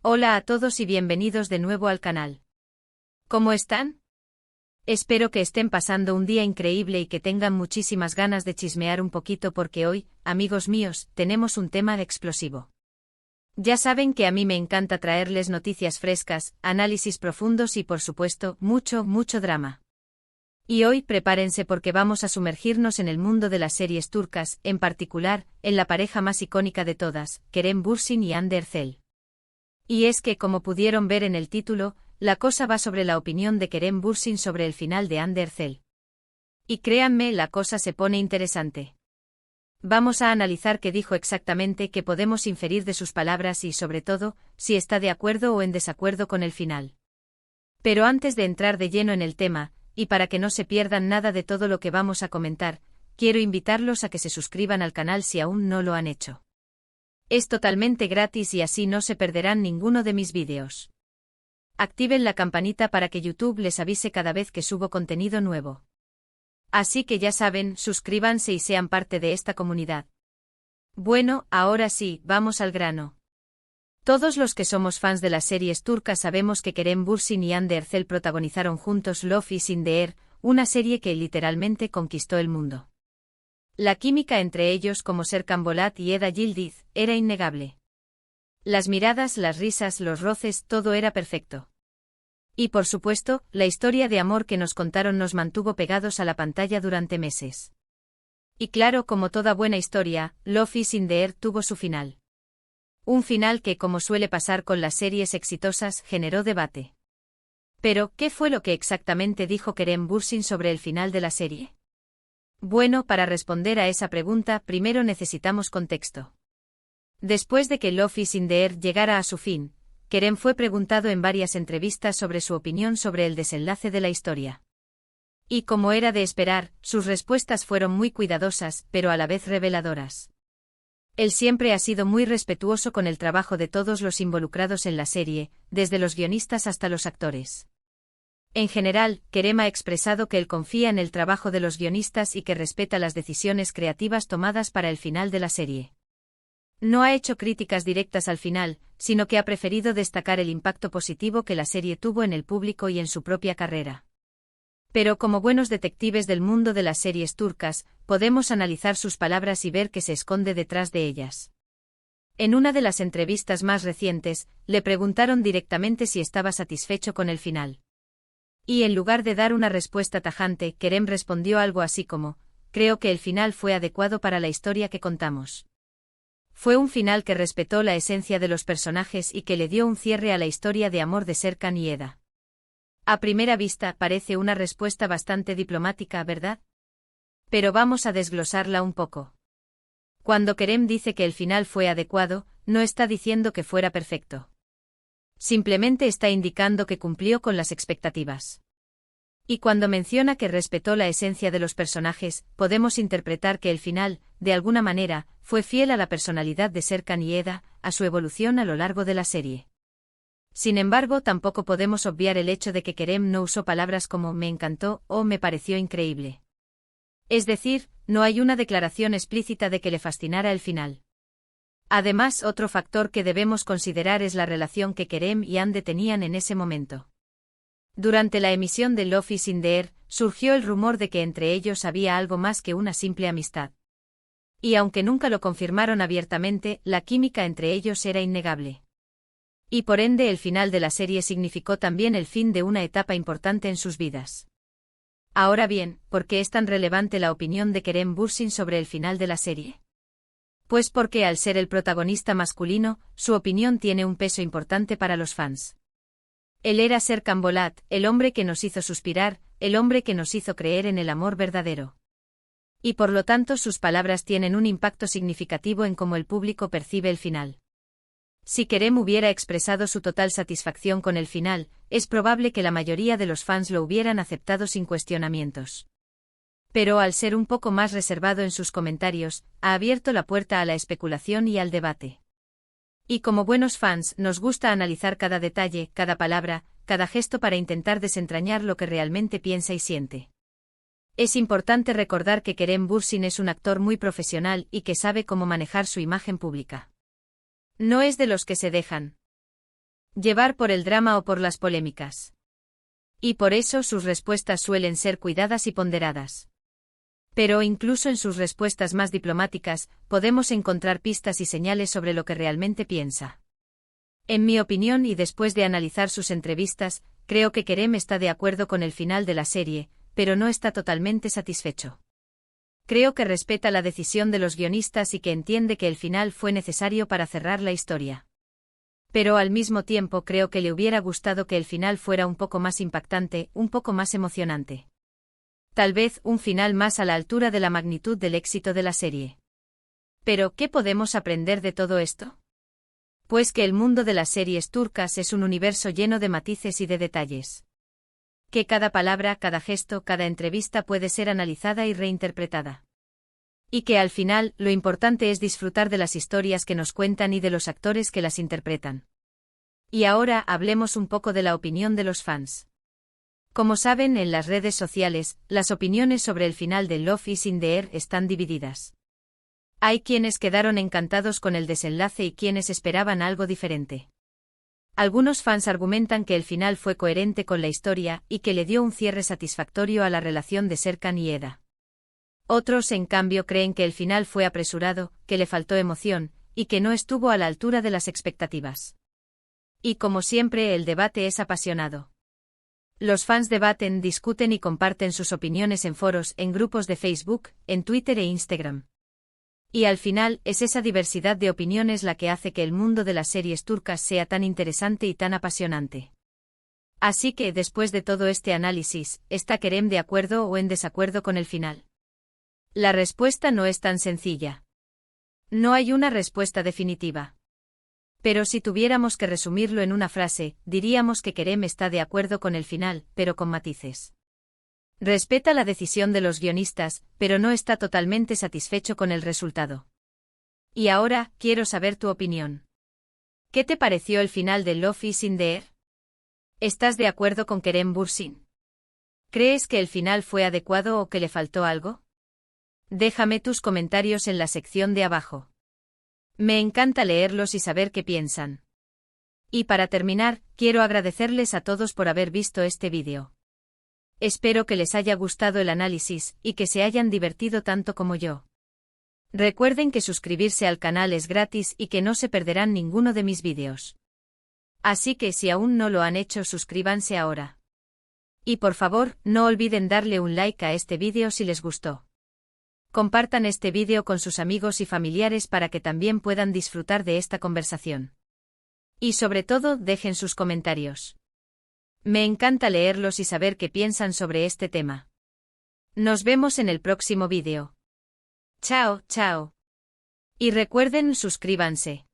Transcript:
Hola a todos y bienvenidos de nuevo al canal. ¿Cómo están? Espero que estén pasando un día increíble y que tengan muchísimas ganas de chismear un poquito porque hoy, amigos míos, tenemos un tema explosivo. Ya saben que a mí me encanta traerles noticias frescas, análisis profundos y por supuesto, mucho drama. Y hoy prepárense porque vamos a sumergirnos en el mundo de las series turcas, en particular, en la pareja más icónica de todas, Kerem Bürsin y Hande Erçel. Y es que, como pudieron ver en el título, la cosa va sobre la opinión de Kerem Bürsin sobre el final de Hande Erçel. Y créanme, la cosa se pone interesante. Vamos a analizar qué dijo exactamente, qué podemos inferir de sus palabras y, sobre todo, si está de acuerdo o en desacuerdo con el final. Pero antes de entrar de lleno en el tema, y para que no se pierdan nada de todo lo que vamos a comentar, quiero invitarlos a que se suscriban al canal si aún no lo han hecho. Es totalmente gratis y así no se perderán ninguno de mis vídeos. Activen la campanita para que YouTube les avise cada vez que subo contenido nuevo. Así que ya saben, suscríbanse y sean parte de esta comunidad. Bueno, ahora sí, vamos al grano. Todos los que somos fans de las series turcas sabemos que Kerem Bürsin y Hande Erçel protagonizaron juntos Love is in the Air, una serie que literalmente conquistó el mundo. La química entre ellos como Serkan Bolat y Eda Yildiz era innegable. Las miradas, las risas, los roces, todo era perfecto. Y por supuesto, la historia de amor que nos contaron nos mantuvo pegados a la pantalla durante meses. Y claro, como toda buena historia, Love is in the Air tuvo su final. Un final que, como suele pasar con las series exitosas, generó debate. Pero, ¿qué fue lo que exactamente dijo Kerem Bürsin sobre el final de la serie? Bueno, para responder a esa pregunta, primero necesitamos contexto. Después de que Love is in the Air llegara a su fin, Kerem fue preguntado en varias entrevistas sobre su opinión sobre el desenlace de la historia. Y como era de esperar, sus respuestas fueron muy cuidadosas, pero a la vez reveladoras. Él siempre ha sido muy respetuoso con el trabajo de todos los involucrados en la serie, desde los guionistas hasta los actores. En general, Kerem ha expresado que él confía en el trabajo de los guionistas y que respeta las decisiones creativas tomadas para el final de la serie. No ha hecho críticas directas al final, sino que ha preferido destacar el impacto positivo que la serie tuvo en el público y en su propia carrera. Pero como buenos detectives del mundo de las series turcas, podemos analizar sus palabras y ver qué se esconde detrás de ellas. En una de las entrevistas más recientes, le preguntaron directamente si estaba satisfecho con el final. Y en lugar de dar una respuesta tajante, Kerem respondió algo así como: creo que el final fue adecuado para la historia que contamos. Fue un final que respetó la esencia de los personajes y que le dio un cierre a la historia de amor de Serkan y Eda. A primera vista, parece una respuesta bastante diplomática, ¿verdad? Pero vamos a desglosarla un poco. Cuando Kerem dice que el final fue adecuado, no está diciendo que fuera perfecto. Simplemente está indicando que cumplió con las expectativas. Y cuando menciona que respetó la esencia de los personajes, podemos interpretar que el final, de alguna manera, fue fiel a la personalidad de Serkan y Eda, a su evolución a lo largo de la serie. Sin embargo, tampoco podemos obviar el hecho de que Kerem no usó palabras como «me encantó» o «me pareció increíble». Es decir, no hay una declaración explícita de que le fascinara el final. Además, otro factor que debemos considerar es la relación que Kerem y Hande tenían en ese momento. Durante la emisión de Love is in the Air, surgió el rumor de que entre ellos había algo más que una simple amistad. Y aunque nunca lo confirmaron abiertamente, la química entre ellos era innegable. Y por ende el final de la serie significó también el fin de una etapa importante en sus vidas. Ahora bien, ¿por qué es tan relevante la opinión de Kerem Bürsin sobre el final de la serie? Pues porque al ser el protagonista masculino, su opinión tiene un peso importante para los fans. Él era Serkan Bolat, el hombre que nos hizo suspirar, el hombre que nos hizo creer en el amor verdadero. Y por lo tanto sus palabras tienen un impacto significativo en cómo el público percibe el final. Si Kerem hubiera expresado su total satisfacción con el final, es probable que la mayoría de los fans lo hubieran aceptado sin cuestionamientos. Pero al ser un poco más reservado en sus comentarios, ha abierto la puerta a la especulación y al debate. Y como buenos fans, nos gusta analizar cada detalle, cada palabra, cada gesto para intentar desentrañar lo que realmente piensa y siente. Es importante recordar que Kerem Bürsin es un actor muy profesional y que sabe cómo manejar su imagen pública. No es de los que se dejan llevar por el drama o por las polémicas. Y por eso sus respuestas suelen ser cuidadas y ponderadas. Pero incluso en sus respuestas más diplomáticas, podemos encontrar pistas y señales sobre lo que realmente piensa. En mi opinión y después de analizar sus entrevistas, creo que Kerem está de acuerdo con el final de la serie, pero no está totalmente satisfecho. Creo que respeta la decisión de los guionistas y que entiende que el final fue necesario para cerrar la historia. Pero al mismo tiempo creo que le hubiera gustado que el final fuera un poco más impactante, un poco más emocionante. Tal vez un final más a la altura de la magnitud del éxito de la serie. Pero, ¿qué podemos aprender de todo esto? Pues que el mundo de las series turcas es un universo lleno de matices y de detalles. Que cada palabra, cada gesto, cada entrevista puede ser analizada y reinterpretada. Y que al final, lo importante es disfrutar de las historias que nos cuentan y de los actores que las interpretan. Y ahora hablemos un poco de la opinión de los fans. Como saben, en las redes sociales, las opiniones sobre el final de Love is in the Air están divididas. Hay quienes quedaron encantados con el desenlace y quienes esperaban algo diferente. Algunos fans argumentan que el final fue coherente con la historia y que le dio un cierre satisfactorio a la relación de Serkan y Eda. Otros, en cambio, creen que el final fue apresurado, que le faltó emoción, y que no estuvo a la altura de las expectativas. Y como siempre, el debate es apasionado. Los fans debaten, discuten y comparten sus opiniones en foros, en grupos de Facebook, en Twitter e Instagram. Y al final, es esa diversidad de opiniones la que hace que el mundo de las series turcas sea tan interesante y tan apasionante. Así que, después de todo este análisis, ¿está Kerem de acuerdo o en desacuerdo con el final? La respuesta no es tan sencilla. No hay una respuesta definitiva. Pero si tuviéramos que resumirlo en una frase, diríamos que Kerem está de acuerdo con el final, pero con matices. Respeta la decisión de los guionistas, pero no está totalmente satisfecho con el resultado. Y ahora, quiero saber tu opinión. ¿Qué te pareció el final de Love is in the Air? ¿Estás de acuerdo con Kerem Bürsin? ¿Crees que el final fue adecuado o que le faltó algo? Déjame tus comentarios en la sección de abajo. Me encanta leerlos y saber qué piensan. Y para terminar, quiero agradecerles a todos por haber visto este vídeo. Espero que les haya gustado el análisis y que se hayan divertido tanto como yo. Recuerden que suscribirse al canal es gratis y que no se perderán ninguno de mis vídeos. Así que si aún no lo han hecho, suscríbanse ahora. Y por favor, no olviden darle un like a este vídeo si les gustó. Compartan este vídeo con sus amigos y familiares para que también puedan disfrutar de esta conversación. Y sobre todo, dejen sus comentarios. Me encanta leerlos y saber qué piensan sobre este tema. Nos vemos en el próximo vídeo. Chao, chao. Y recuerden, suscríbanse.